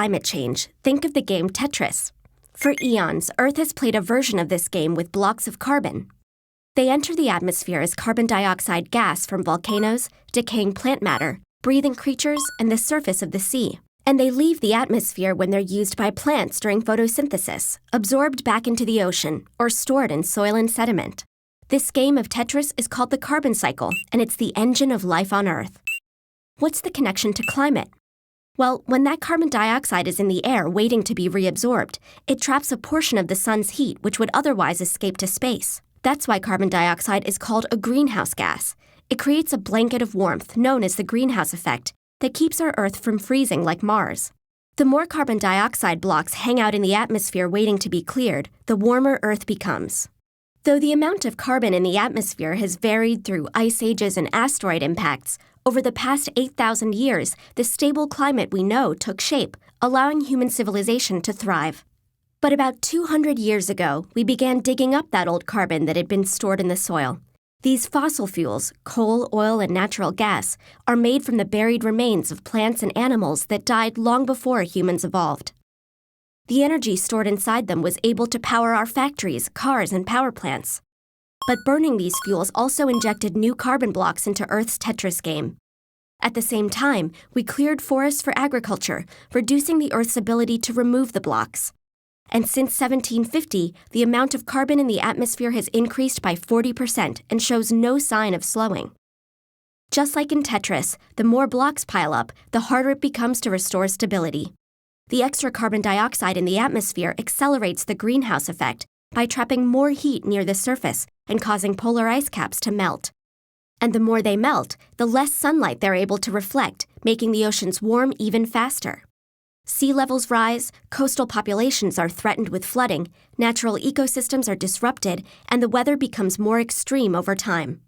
climate change, think of the game Tetris. For eons, Earth has played a version of this game with blocks of carbon. They enter the atmosphere as carbon dioxide gas from volcanoes, decaying plant matter, breathing creatures, and the surface of the sea. And they leave the atmosphere when they're used by plants during photosynthesis, absorbed back into the ocean, or stored in soil and sediment. This game of Tetris is called the carbon cycle, and it's the engine of life on Earth. What's the connection to climate? Well, when that carbon dioxide is in the air waiting to be reabsorbed, it traps a portion of the sun's heat which would otherwise escape to space. That's why carbon dioxide is called a greenhouse gas. It creates a blanket of warmth known as the greenhouse effect that keeps our Earth from freezing like Mars. The more carbon dioxide blocks hang out in the atmosphere waiting to be cleared, the warmer Earth becomes. Though the amount of carbon in the atmosphere has varied through ice ages and asteroid impacts, over the past 8,000 years, the stable climate we know took shape, allowing human civilization to thrive. But about 200 years ago, we began digging up that old carbon that had been stored in the soil. These fossil fuels, coal, oil, and natural gas, are made from the buried remains of plants and animals that died long before humans evolved. The energy stored inside them was able to power our factories, cars, and power plants. But burning these fuels also injected new carbon blocks into Earth's Tetris game. At the same time, we cleared forests for agriculture, reducing the Earth's ability to remove the blocks. And since 1750, the amount of carbon in the atmosphere has increased by 40% and shows no sign of slowing. Just like in Tetris, the more blocks pile up, the harder it becomes to restore stability. The extra carbon dioxide in the atmosphere accelerates the greenhouse effect by trapping more heat near the surface and causing polar ice caps to melt. And the more they melt, the less sunlight they're able to reflect, making the oceans warm even faster. Sea levels rise, coastal populations are threatened with flooding, natural ecosystems are disrupted, and the weather becomes more extreme over time.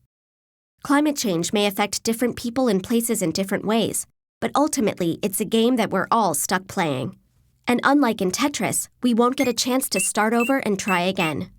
Climate change may affect different people and places in different ways, but ultimately it's a game that we're all stuck playing. And unlike in Tetris, we won't get a chance to start over and try again.